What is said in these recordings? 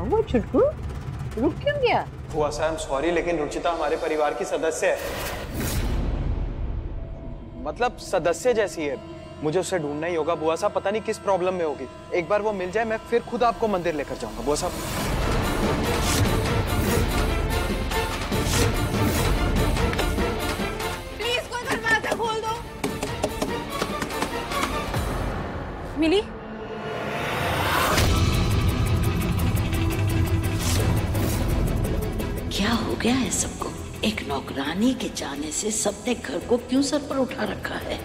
हुआ छुटकू? रुक क्यों गया? बुआ साहब सॉरी, लेकिन रुचिता हमारे परिवार की सदस्य है, मतलब सदस्य जैसी है। मुझे उसे ढूंढना ही होगा बुआ साहब, पता नहीं किस प्रॉब्लम में होगी। एक बार वो मिल जाए मैं फिर खुद आपको मंदिर लेकर जाऊंगा बुआ साहब। प्लीज कोई दरवाजा खोल दो। मिली? क्या हो गया है सबको? एक नौकरानी के जाने से सबने घर को क्यों सर पर उठा रखा है?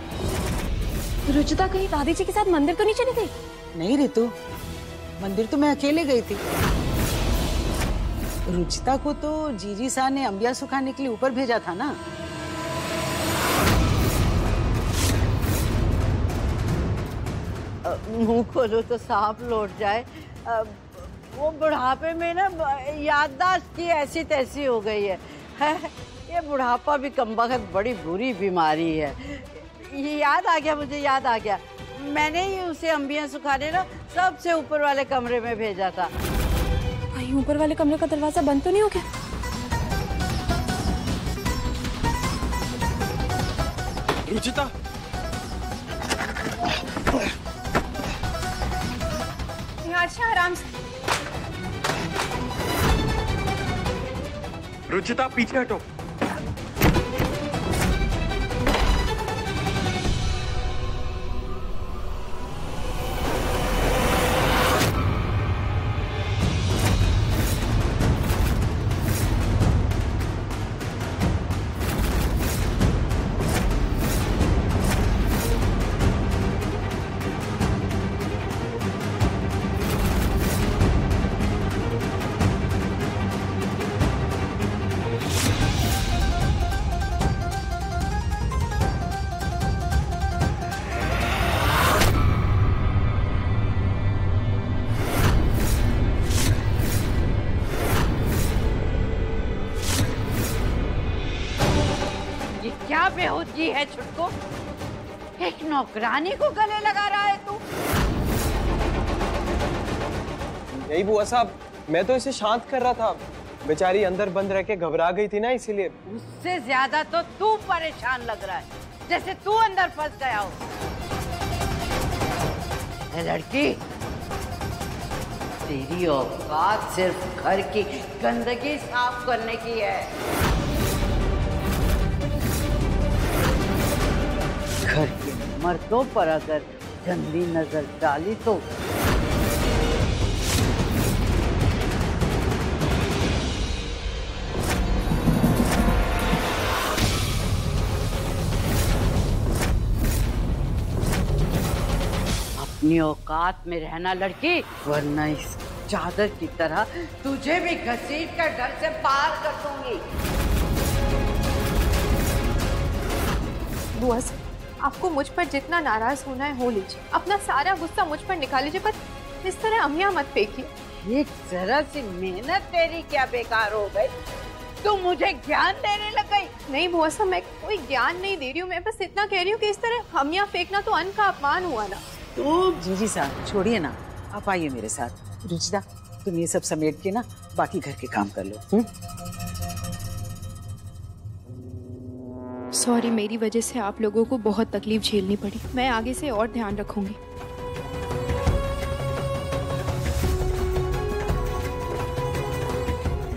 रुचिता कहीं दादी जी के साथ मंदिर तो नहीं चली गई? नहीं रितु, मंदिर तो मैं अकेले गई थी। रुचिता को तो जीजी साहब ने अंबिया सुखाने के लिए ऊपर भेजा था ना। मुंह खोलो तो सांप लौट जाए। वो बुढ़ापे में ना याददाश्त की ऐसी तैसी हो गई है। ये बुढ़ापा भी कमबख्त बड़ी बुरी बीमारी है। ये याद आ गया, मुझे याद आ गया, मैंने ही उसे अंबियां सुखाने ना सबसे ऊपर वाले कमरे में भेजा था। भाई ऊपर वाले कमरे का दरवाजा बंद तो नहीं हो गया? रुचिता, अच्छा आराम से। रुचिता पीछे हटो। क्या बेहूदगी है छुटको? एक नौकरानी को गले लगा रहा है तू। यही बुआ साहब, मैं तो इसे शांत कर रहा था, बेचारी अंदर बंद रह के घबरा गई थी ना, इसीलिए। उससे ज्यादा तो तू परेशान लग रहा है, जैसे तू अंदर फंस गया हो। ए लड़की, तेरी औकात सिर्फ घर की गंदगी साफ करने की है। घर के मर्दों पर अगर गंदी नजर डाली तो अपनी औकात में रहना लड़की, वरना इस चादर की तरह तुझे भी घसीट कर घर से बाहर कर दूंगी। बुआ से आपको मुझ पर जितना नाराज होना है हो लीजिए, अपना सारा गुस्सा मुझ पर निकाल लीजिए, पर इस तरह अमिया मत फेंकिए। एक जरा सी मेहनत तेरी क्या बेकार हो गई? तू मुझे ज्ञान देने लग गई? नहीं बुआ साहब, मैं कोई ज्ञान नहीं दे रही हूँ, मैं बस इतना कह रही हूँ कि इस तरह अमिया फेंकना तो अन्न का अपमान हुआ ना। तो जीजी साहब छोड़िए ना, आप आइए मेरे साथ। रुचिता, तुम ये सब समेट के ना बाकी घर के काम कर लो। सॉरी, मेरी वजह से आप लोगों को बहुत तकलीफ झेलनी पड़ी, मैं आगे से और ध्यान रखूंगी।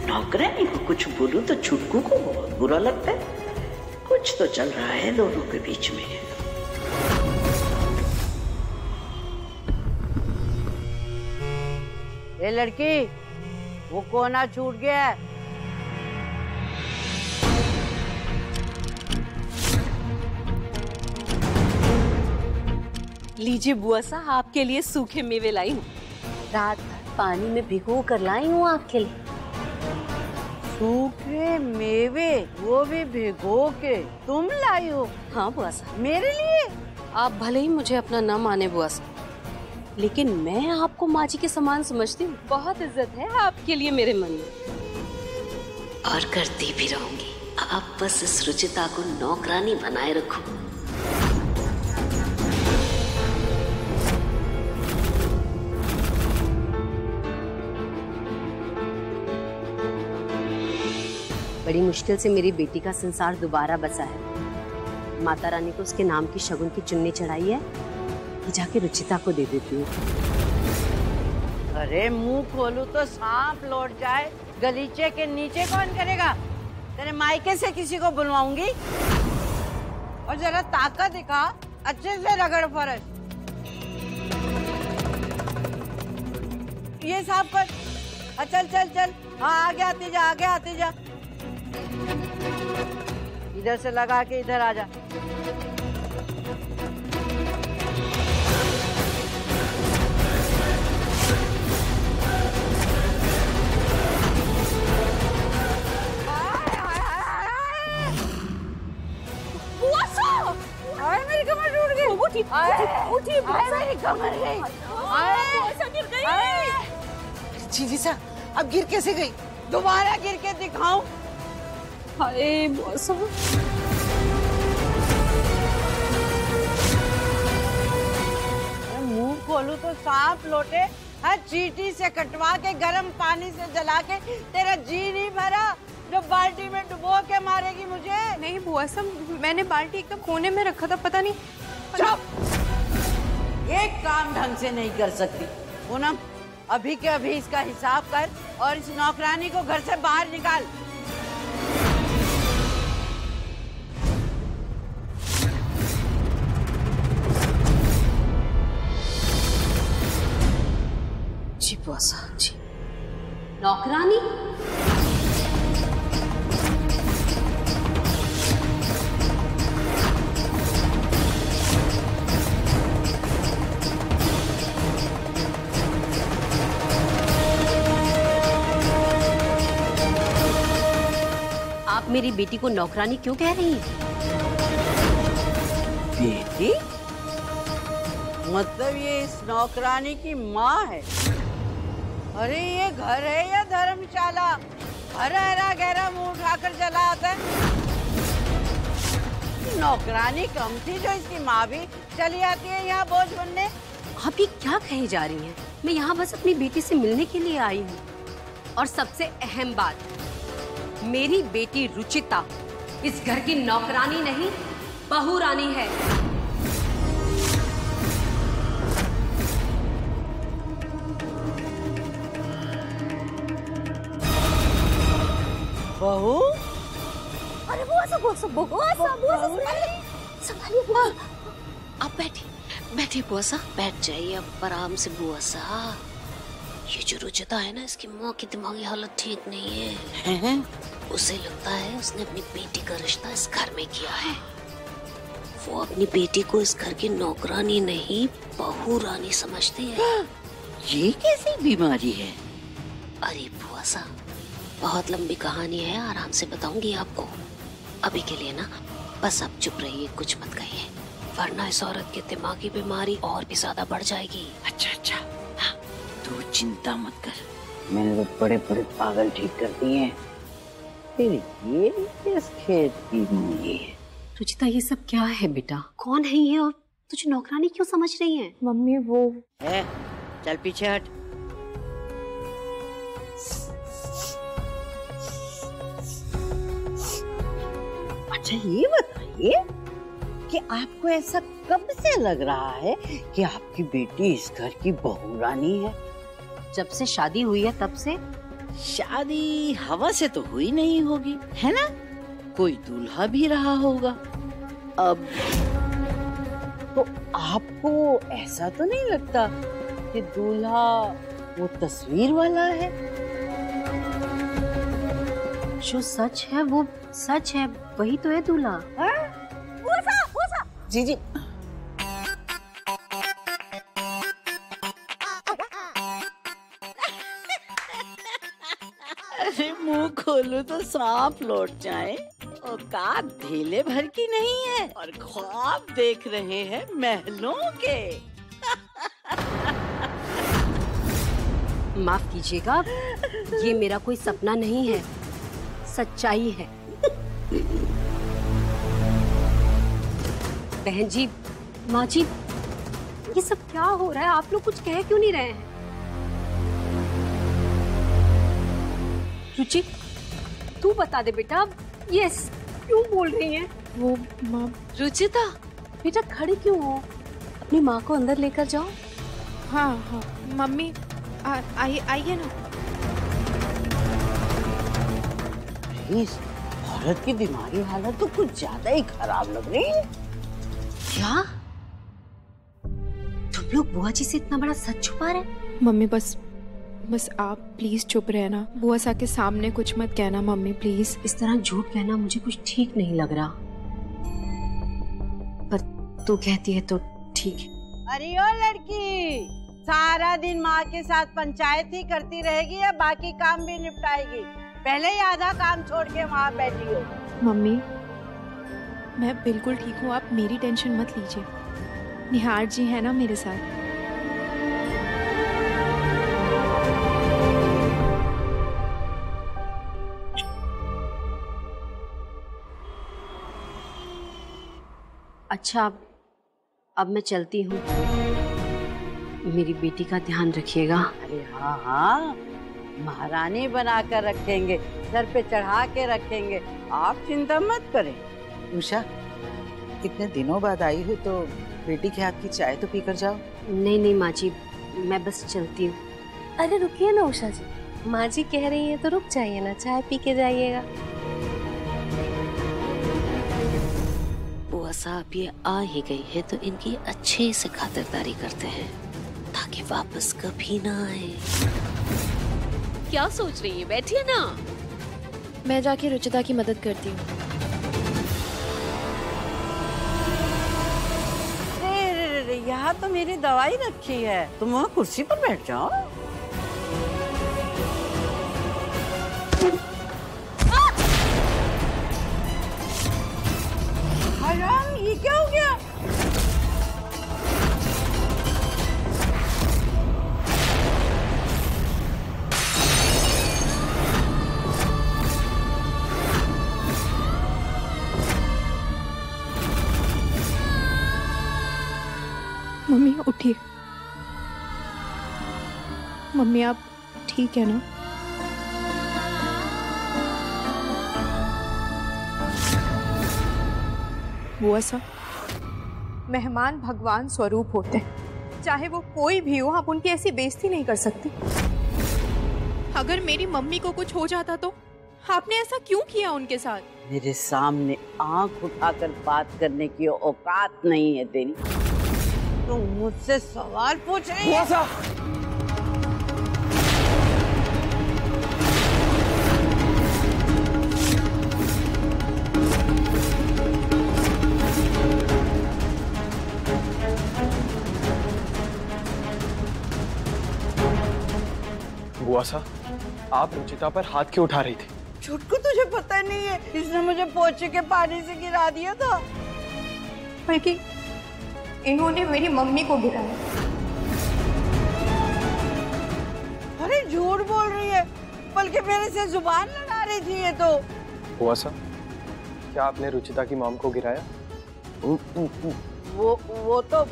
नौकरानी को कुछ बोलूं तो छुटकू को बहुत बुरा लगता है। कुछ तो चल रहा है दोनों के बीच में। ए लड़की, वो कोना छूट गया है। लीजिए बुआ साहब, आपके लिए सूखे मेवे लाई हूँ। रात भर पानी में भिगो कर लाई हूँ आपके लिए। सूखे मेवे, वो भी भिगो के तुम लाई हो? हाँ बुआ साहब। मेरे लिए? आप भले ही मुझे अपना न माने बुआ साहब, लेकिन मैं आपको माँ जी के समान समझती हूँ। बहुत इज्जत है आपके लिए मेरे मन में, और करती भी रहूंगी। आप बस इस रुचिता को नौकरानी बनाए रखो। बड़ी मुश्किल से मेरी बेटी का संसार दोबारा बसा है। माता रानी को उसके नाम की शगुन की चुन्नी चढ़ाई है, ये जाके रुचिता को दे देती हूँ। अरे मुंह खोलू तो सांप लौट जाए, गलीचे के नीचे कौन करेगा? तेरे मायके से किसी को बुलवाऊंगी। और जरा ताकत दिखा, अच्छे से रगड़ फरश। ये साफ कर। चल चल चल, हाँ आगे आती जा, आगे आती जा। इधर से लगा के इधर आ जा। मेरी कमर टूट गई। उठी उठी, मेरी कमर गई। गिर गई। जीजी सा, अब गिर कैसे गई? दोबारा गिर के दिखाऊं? अरे बुआ साहब, मुंह खोलू तो सांप लौटे। हर चींटी से कटवा के गर्म पानी से जला के तेरा जी नहीं भरा जो बाल्टी में डुबो के मारेगी मुझे। नहीं बुआ साहब, मैंने बाल्टी एकदम कोने में रखा था, पता नहीं। चुप! एक काम ढंग से नहीं कर सकती पूनम। अभी के अभी इसका हिसाब कर और इस नौकरानी को घर से बाहर निकाल। जी बुआ साहब जी। नौकरानी? आप मेरी बेटी को नौकरानी क्यों कह रही हैं? बेटी? मतलब ये इस नौकरानी की माँ है? अरे ये घर है या धर्मशाला? हरा गहरा मुंह उठाकर चला आता है। नौकरानी कम थी जो इसकी माँ भी चली आती है यहाँ बोझ बनने। आप ये क्या कहे जा रही हैं? मैं यहाँ बस अपनी बेटी से मिलने के लिए आई हूँ। और सबसे अहम बात, मेरी बेटी रुचिता इस घर की नौकरानी नहीं, बहू रानी है। बहू? अरे संभालिए बुआ। आप बैठिए बुआ सा, बैठ जाइए अब आराम से बुआ सा। ये जो रुचिता है ना, इसकी माँ की दिमागी हालत ठीक नहीं है। उसे लगता है उसने अपनी बेटी का रिश्ता इस घर में किया है। वो अपनी बेटी को इस घर की नौकरानी नहीं, बहू रानी समझती है। ये कैसी बीमारी है? अरे बुआ सा, बहुत लंबी कहानी है, आराम से बताऊंगी आपको। अभी के लिए ना बस आप चुप रहिए, कुछ मत कहिए, वरना इस औरत की दिमागी बीमारी और भी ज्यादा बढ़ जाएगी। अच्छा हाँ, तू चिंता मत कर, मैंने तो बड़े पागल ठीक कर दिए हैं। फिर ये किस खेत की मूली है? रुचिता, ये सब क्या है बेटा? कौन है ये और तुझे नौकरानी क्यों समझ रही है? मम्मी वो है, चल पीछे हट। अच्छा ये बताइए कि आपको ऐसा कब से लग रहा है कि आपकी बेटी इस घर की बहू रानी है? जब से शादी हुई है तब से। शादी हवा से तो हुई नहीं होगी, है ना? कोई दूल्हा भी रहा होगा। अब तो आपको ऐसा तो नहीं लगता कि दूल्हा वो तस्वीर वाला है? जो सच है वो सच है, वही तो है दूल्हा। जी जी, अरे मुंह खोलू तो सांप लौट जाए। औकात ढीले भर की नहीं है और ख्वाब देख रहे हैं महलों के। माफ कीजिएगा, ये मेरा कोई सपना नहीं है, सच्चाई है। बहन जी, माँ जी, ये सब क्या हो रहा है? आप लोग कुछ कह क्यों नहीं रहे हैं? रुचि, तू बता दे बेटा। यस, क्यों बोल रही है? वो माँ। रुचिता बेटा खड़ी क्यों हो? अपनी माँ को अंदर लेकर जाओ। हाँ हाँ मम्मी आइए ना। इस औरत की दिमागी हालत तो कुछ ज्यादा ही खराब लग रही है। क्या तुम लोग बुआ जी से इतना बड़ा सच छुपा रहे? मम्मी बस आप प्लीज चुप रहना। बुआ सा के सामने कुछ मत कहना मम्मी प्लीज। इस तरह झूठ कहना मुझे कुछ ठीक नहीं लग रहा, पर तू कहती है तो ठीक है। अरे ओ लड़की, सारा दिन माँ के साथ पंचायत ही करती रहेगी या बाकी काम भी निपटाएगी? पहले ही आधा काम छोड़ के वहाँ बैठी हो। मम्मी मैं बिल्कुल ठीक हूँ, आप मेरी टेंशन मत लीजिए। निहार जी है ना मेरे साथ। अच्छा अब मैं चलती हूँ, मेरी बेटी का ध्यान रखिएगा। अरे हाँ हाँ, महारानी बना कर रखेंगे, सर पे चढ़ा के रखेंगे, आप चिंता मत करें। उषा, इतने दिनों बाद आई हो तो बेटी के हाथ की चाय तो पीकर जाओ। नहीं नहीं माँ जी, मैं बस चलती हूँ। अरे रुकिए ना उषा जी, माँ जी कह रही है तो रुक जाइए ना, चाय पी के जाइएगा। बुआ साहब ये आ ही गई है तो इनकी अच्छे से खातिरदारी करते हैं ताकि वापस कभी ना आए। क्या सोच रही है? बैठिए ना। मैं जाके रुचिता की मदद करती हूँ। यहाँ तो मेरी दवाई रखी है, तुम वहाँ कुर्सी पर बैठ जाओ। हराम, ये क्या हो गया? मम्मी उठिए। मम्मी आप ठीक है ना? बुआ सा, मेहमान भगवान स्वरूप होते हैं, चाहे वो कोई भी हो, आप उनकी ऐसी बेइज्जती नहीं कर सकते। अगर मेरी मम्मी को कुछ हो जाता तो आपने ऐसा क्यों किया उनके साथ? मेरे सामने आंख उठाकर बात करने की औकात नहीं है तेरी, तुम मुझसे सवाल पूछ रही है? बुआ सा, आप रुचिता पर हाथ क्यों उठा रही थी? छुटकू, तुझे पता नहीं है, इसने मुझे पोछे के पानी से गिरा दिया था। बल्कि इन्होंने मेरी मम्मी को गिराया। अरे झूठ बोल रही है, बल्कि मेरे से जुबान लड़ा रही थी ये तो। बुआ सा, क्या आपने रुचिता की मॉम को गिराया? वो तो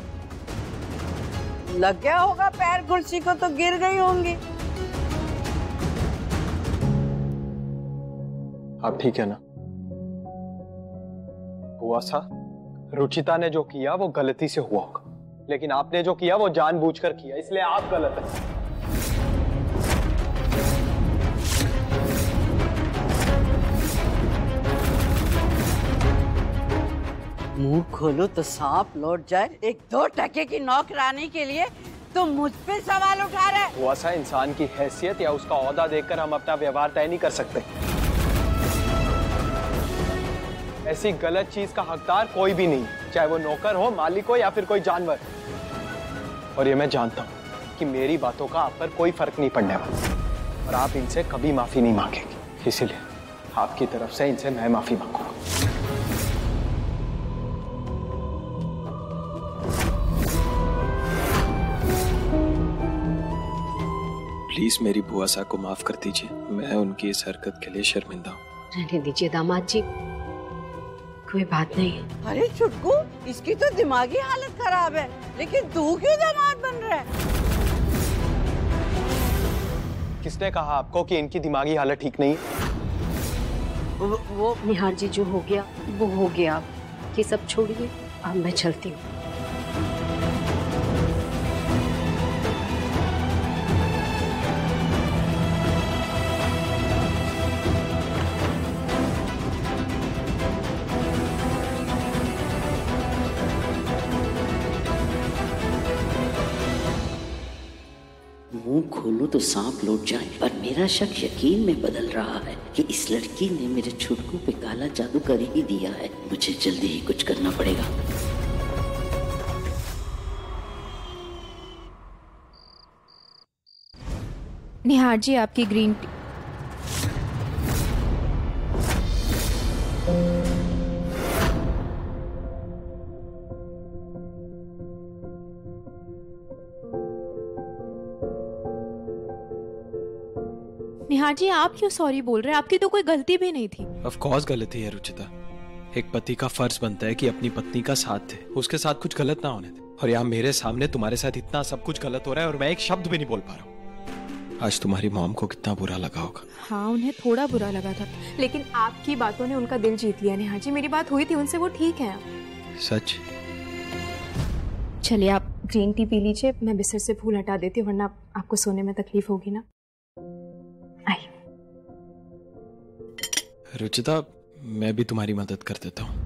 लग गया होगा पैर कुर्सी को, तो गिर गई होंगी। आप ठीक है ना? बुआ सा, रुचिता ने जो किया वो गलती से हुआ होगा, लेकिन आपने जो किया वो जानबूझकर किया, इसलिए आप गलत हैं। मुंह खोलो तो सांप लौट जाए। एक 2 टके की नौकरानी के लिए तुम मुझ पे सवाल उठा रहे? बुआ सा, इंसान की हैसियत या उसका ओहदा देखकर हम अपना व्यवहार तय नहीं कर सकते। ऐसी गलत चीज का हकदार कोई भी नहीं, चाहे वो नौकर हो, मालिक हो या फिर कोई जानवर। और ये मैं जानता हूँ कि मेरी बातों का आप पर कोई फर्क नहीं पड़ने वाला, और आप इनसे कभी माफी नहीं मांगेंगे, इसीलिए आपकी तरफ से इनसे मैं माफी मांगूंगा। प्लीज मेरी बुआ सा को माफ कर दीजिए, मैं उनकी इस हरकत के लिए शर्मिंदा हूँ। रहने दीजिए दामाद जी, कोई बात नहीं। अरे छुटकू, इसकी तो दिमागी हालत खराब है, लेकिन तू क्यों दामाद बन रहा है? किसने कहा आपको कि इनकी दिमागी हालत ठीक नहीं है? वो निहार जी, जो हो गया वो हो गया। ये सब छोड़िए, अब मैं चलती हूँ। मुंह खोलूं तो सांप लौट जाए, पर मेरा शक यकीन में बदल रहा है कि इस लड़की ने मेरे छुटकू पे काला जादू कर ही दिया है। मुझे जल्दी ही कुछ करना पड़ेगा। निहार जी, आपकी ग्रीन टी। निहार जी, आप क्यों सॉरी बोल रहे हैं? आपकी तो कोई गलती भी नहीं थी। ऑफ कोर्स गलती है रुचिता। एक पति का फर्ज बनता है कि अपनी पत्नी का साथ दे, उसके साथ कुछ गलत ना होने दे। और यहाँ मेरे सामने तुम्हारे साथ इतना सब कुछ गलत हो रहा है और मैं एक शब्द भी नहीं बोल पा रहा हूँ। आज तुम्हारी मॉम को कितना बुरा लगा होगा। हाँ, उन्हें थोड़ा बुरा लगा था, लेकिन आपकी बातों ने उनका दिल जीत लिया। निहार जी, मेरी बात हुई थी उनसे, वो ठीक है। सच? चलिए, आप ग्रीन टी पी लीजिए, मैं बिस्तर से फूल हटा देती हूँ, वरना आपको सोने में तकलीफ होगी ना। आइए। रुचिता, मैं भी तुम्हारी मदद कर देता हूँ।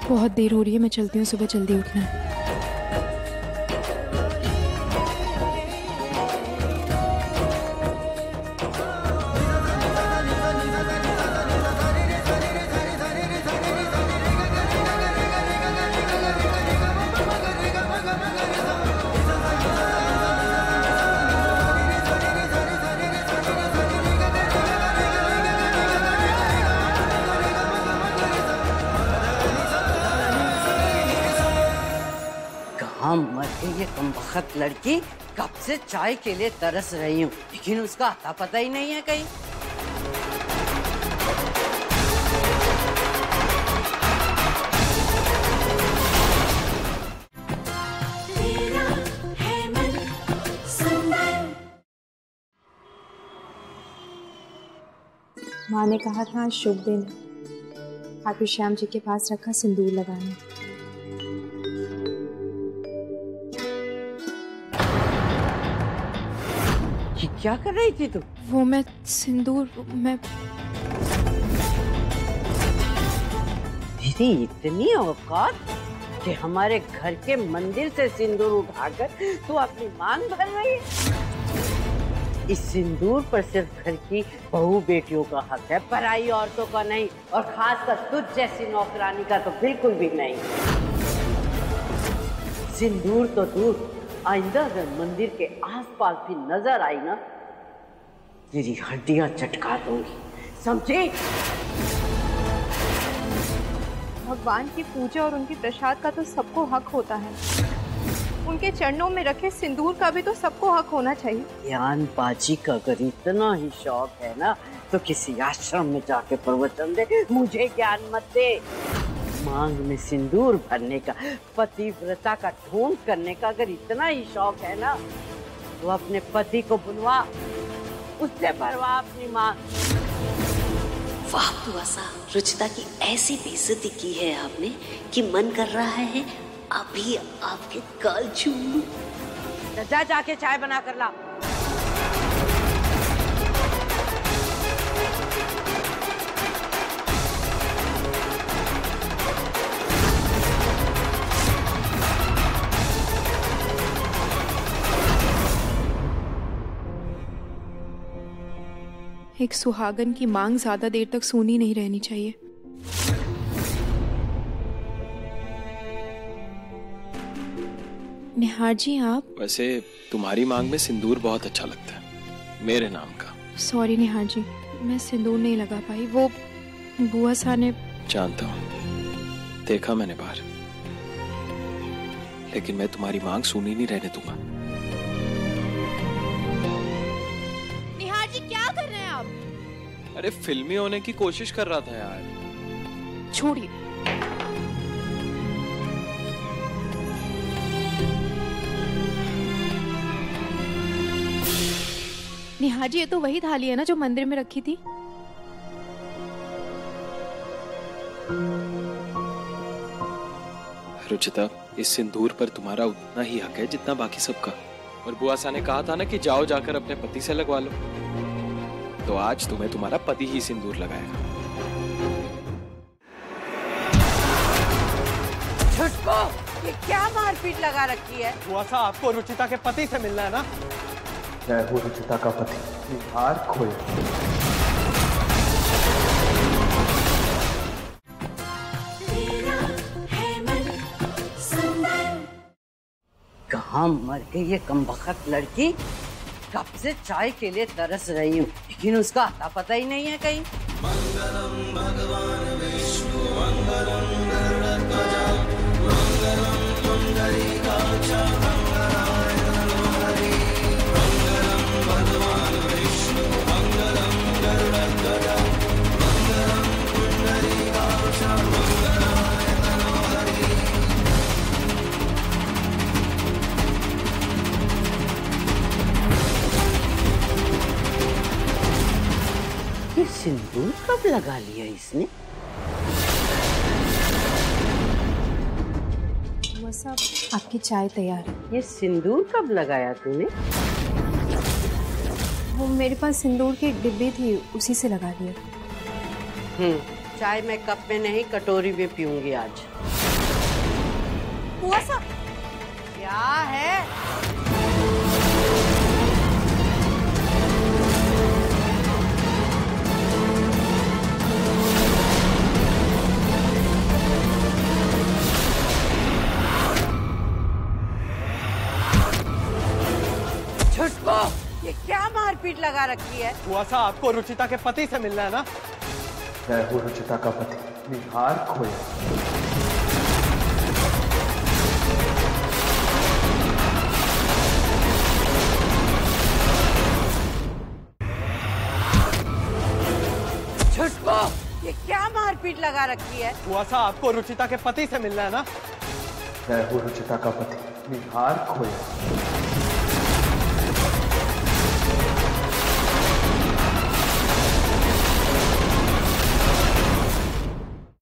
बहुत देर हो रही है, मैं चलती हूँ, सुबह जल्दी उठना है। हम मर गई ये कमबख्त लड़की। कब से चाय के लिए तरस रही हूँ, लेकिन उसका अता पता ही नहीं है कहीं। माँ ने कहा था आज शुभ दिन, ठाकुर श्याम जी के पास रखा सिंदूर लगाने। ये क्या कर रही थी तू? वो मैं सिंदूर मैं दीदी, इतनी औकात कि हमारे घर के मंदिर से सिंदूर उठाकर तू अपनी मांग भर रही है। इस सिंदूर पर सिर्फ घर की बहू बेटियों का हक है, पराई औरतों का नहीं, और खासकर तुझ जैसी नौकरानी का तो बिल्कुल भी नहीं। सिंदूर तो दूर, आइंदा अगर मंदिर के आसपास भी नजर आई ना, तेरी हड्डियां चटका दूंगी, समझी? भगवान की पूजा और उनके प्रसाद का तो सबको हक होता है, उनके चरणों में रखे सिंदूर का भी तो सबको हक होना चाहिए। ज्ञान बाजी का अगर इतना ही शौक है ना, तो किसी आश्रम में जाके प्रवचन दे, मुझे ज्ञान मत दे। मांग में सिंदूर भरने का, पतिव्रता का ढोंग करने का अगर इतना ही शौक है ना, तो अपने पति को बुलवा, उससे भरवा अपनी मांग। वाह बुआ सा, रुचिता की ऐसी बेइज्जती की है आपने कि मन कर रहा है अभी आपके गाल छू लूं। जा जाके चाय बना कर ला। एक सुहागन की मांग ज्यादा देर तक सूनी नहीं रहनी चाहिए। निहार जी आप? वैसे तुम्हारी मांग में सिंदूर बहुत अच्छा लगता है, मेरे नाम का। सॉरी निहार जी, मैं सिंदूर नहीं लगा पाई। वो बुआ सा ने। जानता हूँ, देखा मैंने बाहर, लेकिन मैं तुम्हारी मांग सुनी नहीं रहने दूंगा। निहार जी क्या कर रहे हैं आप? अरे फिल्मी होने की कोशिश कर रहा था यार। छोड़िए। निहार जी ये तो वही थाली है ना जो मंदिर में रखी थी? रुचिता, इस सिंदूर पर तुम्हारा उतना ही हक है जितना बाकी सबका। और बुआ सा ने कहा था ना कि जाओ जाकर अपने पति से लगवा लो, तो आज तुम्हें तुम्हारा पति ही सिंदूर लगाएगा। छुटको, ये क्या मारपीट लगा रखी है? बुआ सा, आपको रुचिता के पति से मिलना है ना? मैं हूँ रुचिता का पति, निहार खोया। कहाँ मर गई ये कमबख्त लड़की? कब से चाय के लिए तरस रही हूँ, लेकिन उसका आता पता ही नहीं है कहीं। मंगलम भगवान विष्णु मंगलम गरुड़ध्वजा मंगलम पुंडरीकाक्षा मंगलाय हरि। मंगलम भगवान विष्णु मंगलम गरुड़ध्वजा मंगलम पुंडरीकाक्षा मंगलाय हरि। ये सिंदूर कब लगा लिया इसने? साहब, आपकी चाय तैयार है। ये सिंदूर कब लगाया तूने? वो मेरे पास सिंदूर की डिब्बी थी, उसी से लगा दिया। चाय मैं कप में नहीं कटोरी में पीऊंगी आज। बुआ साहब, क्या है? छुटको, ये क्या मारपीट लगा रखी है? बुआ सा, आपको रुचिता के पति से मिलना है ना? मैं हूँ रुचिता का पति, निहार खोया। छुटको, ये क्या मारपीट लगा रखी है? बुआ सा, आपको रुचिता के पति से मिलना है ना? मैं हूँ रुचिता का पति, निहार खोया।